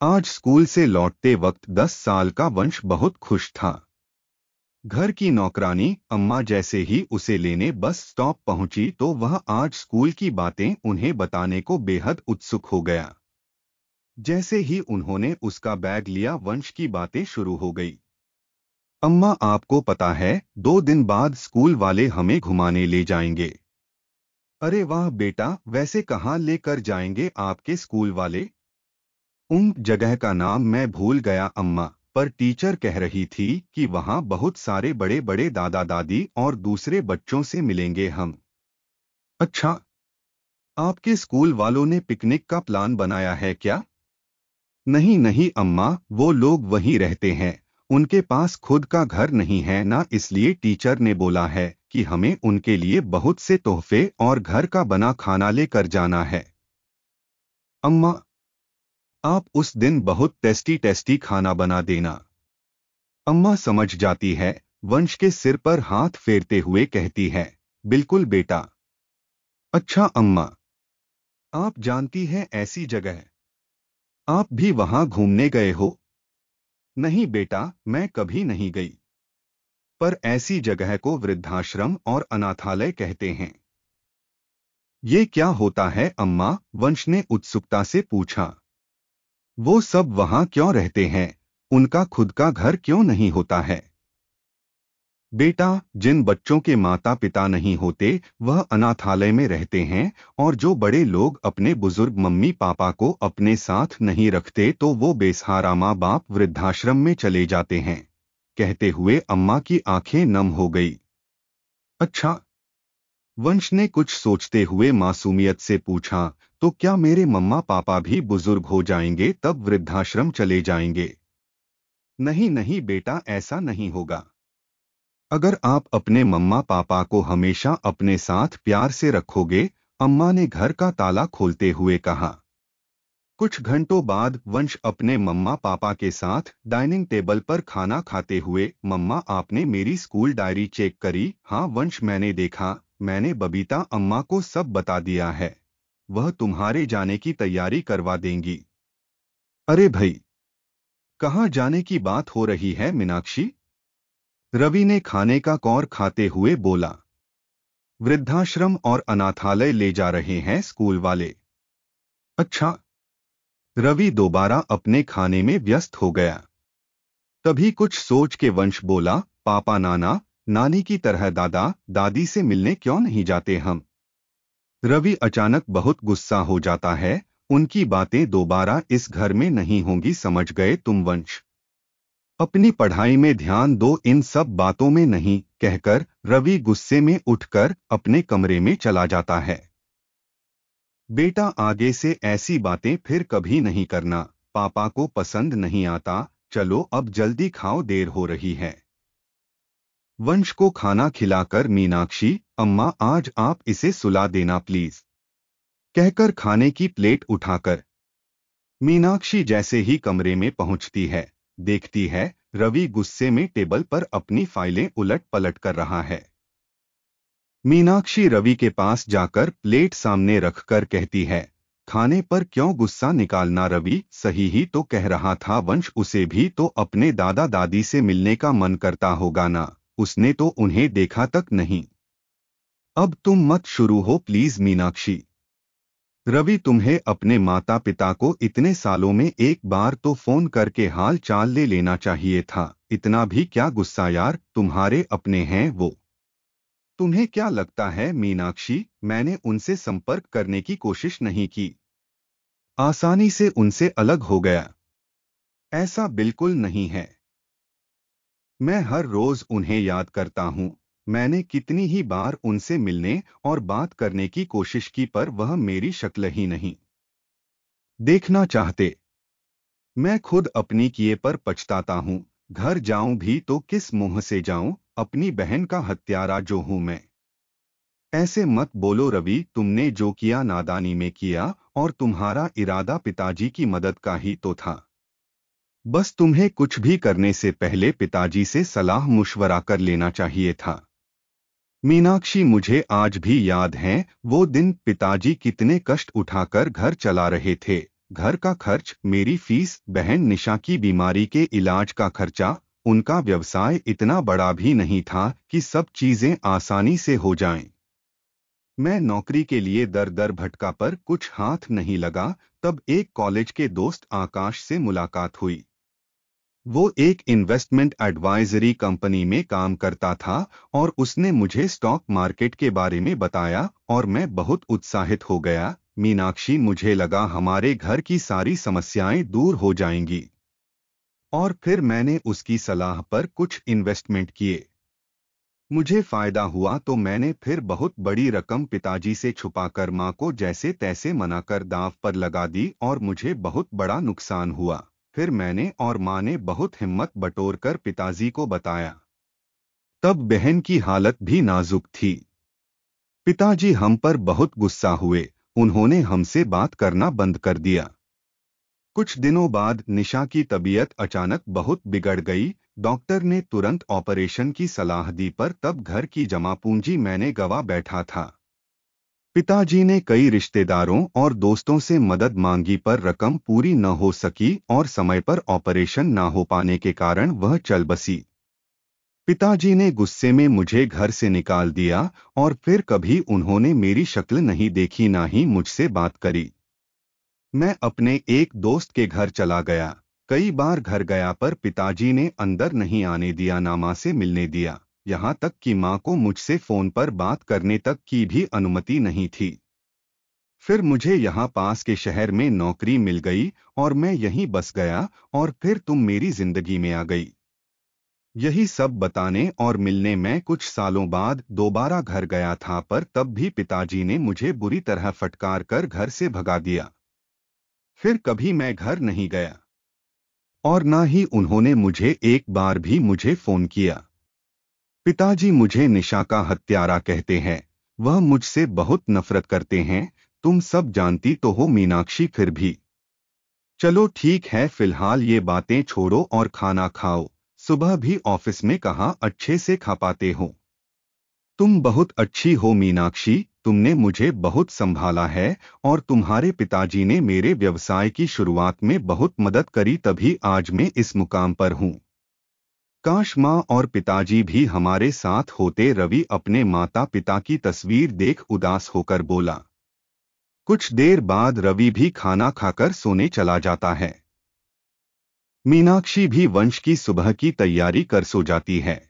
आज स्कूल से लौटते वक्त 10 साल का वंश बहुत खुश था। घर की नौकरानी अम्मा जैसे ही उसे लेने बस स्टॉप पहुंची तो वह आज स्कूल की बातें उन्हें बताने को बेहद उत्सुक हो गया। जैसे ही उन्होंने उसका बैग लिया वंश की बातें शुरू हो गई। अम्मा, आपको पता है 2 दिन बाद स्कूल वाले हमें घुमाने ले जाएंगे। अरे वाह बेटा, वैसे कहाँ लेकर जाएंगे आपके स्कूल वाले? उन जगह का नाम मैं भूल गया अम्मा, पर टीचर कह रही थी कि वहाँ बहुत सारे बड़े बड़े दादा दादी और दूसरे बच्चों से मिलेंगे हम। अच्छा, आपके स्कूल वालों ने पिकनिक का प्लान बनाया है क्या? नहीं नहीं अम्मा, वो लोग वहीं रहते हैं। उनके पास खुद का घर नहीं है ना, इसलिए टीचर ने बोला है कि हमें उनके लिए बहुत से तोहफे और घर का बना खाना लेकर जाना है। अम्मा, आप उस दिन बहुत टेस्टी टेस्टी खाना बना देना। अम्मा समझ जाती है, वंश के सिर पर हाथ फेरते हुए कहती है, बिल्कुल बेटा। अच्छा अम्मा, आप जानती हैं ऐसी जगह? आप भी वहां घूमने गए हो? नहीं बेटा, मैं कभी नहीं गई। पर ऐसी जगह को वृद्धाश्रम और अनाथालय कहते हैं। ये क्या होता है अम्मा? वंश ने उत्सुकता से पूछा। वो सब वहां क्यों रहते हैं? उनका खुद का घर क्यों नहीं होता है? बेटा, जिन बच्चों के माता पिता नहीं होते वह अनाथालय में रहते हैं, और जो बड़े लोग अपने बुजुर्ग मम्मी पापा को अपने साथ नहीं रखते तो वो बेसहारा माँ बाप वृद्धाश्रम में चले जाते हैं। कहते हुए अम्मा की आंखें नम हो गई। अच्छा, वंश ने कुछ सोचते हुए मासूमियत से पूछा, तो क्या मेरे मम्मा पापा भी बुजुर्ग हो जाएंगे तब वृद्धाश्रम चले जाएंगे? नहीं नहीं बेटा, ऐसा नहीं होगा। अगर आप अपने मम्मा पापा को हमेशा अपने साथ प्यार से रखोगे, अम्मा ने घर का ताला खोलते हुए कहा। कुछ घंटों बाद वंश अपने मम्मा पापा के साथ डाइनिंग टेबल पर खाना खाते हुए, मम्मा आपने मेरी स्कूल डायरी चेक करी? हाँ वंश, मैंने देखा। मैंने बबीता अम्मा को सब बता दिया है। वह तुम्हारे जाने की तैयारी करवा देंगी। अरे भाई, कहाँ जाने की बात हो रही है मीनाक्षी? रवि ने खाने का कौर खाते हुए बोला। वृद्धाश्रम और अनाथालय ले जा रहे हैं स्कूल वाले। अच्छा। रवि दोबारा अपने खाने में व्यस्त हो गया। तभी कुछ सोच के वंश बोला, पापा नाना नानी की तरह दादा दादी से मिलने क्यों नहीं जाते हम? रवि अचानक बहुत गुस्सा हो जाता है। उनकी बातें दोबारा इस घर में नहीं होंगी, समझ गए तुम वंश? अपनी पढ़ाई में ध्यान दो, इन सब बातों में नहीं, कहकर रवि गुस्से में उठकर अपने कमरे में चला जाता है। बेटा, आगे से ऐसी बातें फिर कभी नहीं करना। पापा को पसंद नहीं आता। चलो अब जल्दी खाओ, देर हो रही है। वंश को खाना खिलाकर मीनाक्षी, अम्मा आज आप इसे सुला देना प्लीज, कहकर खाने की प्लेट उठाकर मीनाक्षी जैसे ही कमरे में पहुंचती है, देखती है रवि गुस्से में टेबल पर अपनी फाइलें उलट पलट कर रहा है। मीनाक्षी रवि के पास जाकर प्लेट सामने रखकर कहती है, खाने पर क्यों गुस्सा निकालना रवि, सही ही तो कह रहा था वंश, उसे भी तो अपने दादा दादी से मिलने का मन करता होगा ना, उसने तो उन्हें देखा तक नहीं। अब तुम मत शुरू हो प्लीज मीनाक्षी। रवि, तुम्हें अपने माता पिता को इतने सालों में एक बार तो फोन करके हाल चाल ले लेना चाहिए था। इतना भी क्या गुस्सा यार, तुम्हारे अपने हैं वो। तुम्हें क्या लगता है मीनाक्षी, मैंने उनसे संपर्क करने की कोशिश नहीं की, आसानी से उनसे अलग हो गया? ऐसा बिल्कुल नहीं है। मैं हर रोज उन्हें याद करता हूँ। मैंने कितनी ही बार उनसे मिलने और बात करने की कोशिश की, पर वह मेरी शक्ल ही नहीं देखना चाहते। मैं खुद अपनी किए पर पछताता हूँ। घर जाऊं भी तो किस मुंह से जाऊं, अपनी बहन का हत्यारा जो हूं मैं। ऐसे मत बोलो रवि, तुमने जो किया नादानी में किया, और तुम्हारा इरादा पिताजी की मदद का ही तो था। बस तुम्हें कुछ भी करने से पहले पिताजी से सलाह मुशवरा कर लेना चाहिए था। मीनाक्षी, मुझे आज भी याद है वो दिन पिताजी कितने कष्ट उठाकर घर चला रहे थे। घर का खर्च, मेरी फीस, बहन निशा की बीमारी के इलाज का खर्चा। उनका व्यवसाय इतना बड़ा भी नहीं था कि सब चीजें आसानी से हो जाएं। मैं नौकरी के लिए दर दर भटका पर कुछ हाथ नहीं लगा। तब एक कॉलेज के दोस्त आकाश से मुलाकात हुई। वो एक इन्वेस्टमेंट एडवाइजरी कंपनी में काम करता था और उसने मुझे स्टॉक मार्केट के बारे में बताया और मैं बहुत उत्साहित हो गया। मीनाक्षी, मुझे लगा हमारे घर की सारी समस्याएं दूर हो जाएंगी। और फिर मैंने उसकी सलाह पर कुछ इन्वेस्टमेंट किए। मुझे फायदा हुआ तो मैंने फिर बहुत बड़ी रकम पिताजी से छुपाकर माँ को जैसे तैसे मनाकर दांव पर लगा दी और मुझे बहुत बड़ा नुकसान हुआ। फिर मैंने और माँ ने बहुत हिम्मत बटोरकर पिताजी को बताया। तब बहन की हालत भी नाजुक थी। पिताजी हम पर बहुत गुस्सा हुए। उन्होंने हमसे बात करना बंद कर दिया। कुछ दिनों बाद निशा की तबीयत अचानक बहुत बिगड़ गई। डॉक्टर ने तुरंत ऑपरेशन की सलाह दी पर तब घर की जमा पूंजी मैंने गंवा बैठा था। पिताजी ने कई रिश्तेदारों और दोस्तों से मदद मांगी पर रकम पूरी न हो सकी और समय पर ऑपरेशन न हो पाने के कारण वह चल बसी। पिताजी ने गुस्से में मुझे घर से निकाल दिया और फिर कभी उन्होंने मेरी शक्ल नहीं देखी, ना ही मुझसे बात करी। मैं अपने एक दोस्त के घर चला गया। कई बार घर गया पर पिताजी ने अंदर नहीं आने दिया, ना माँ से मिलने दिया। यहाँ तक कि माँ को मुझसे फोन पर बात करने तक की भी अनुमति नहीं थी। फिर मुझे यहाँ पास के शहर में नौकरी मिल गई और मैं यहीं बस गया और फिर तुम मेरी जिंदगी में आ गई। यही सब बताने और मिलने मैं कुछ सालों बाद दोबारा घर गया था पर तब भी पिताजी ने मुझे बुरी तरह फटकार कर घर से भगा दिया। फिर कभी मैं घर नहीं गया और ना ही उन्होंने मुझे एक बार भी मुझे फोन किया। पिताजी मुझे निशा का हत्यारा कहते हैं। वह मुझसे बहुत नफरत करते हैं। तुम सब जानती तो हो मीनाक्षी, फिर भी। चलो ठीक है, फिलहाल ये बातें छोड़ो और खाना खाओ। सुबह भी ऑफिस में कहा अच्छे से खा पाते हो। तुम बहुत अच्छी हो मीनाक्षी, तुमने मुझे बहुत संभाला है और तुम्हारे पिताजी ने मेरे व्यवसाय की शुरुआत में बहुत मदद करी, तभी आज मैं इस मुकाम पर हूँ। काश माँ और पिताजी भी हमारे साथ होते। रवि अपने माता पिता की तस्वीर देख उदास होकर बोला। कुछ देर बाद रवि भी खाना खाकर सोने चला जाता है। मीनाक्षी भी वंश की सुबह की तैयारी कर सो जाती है।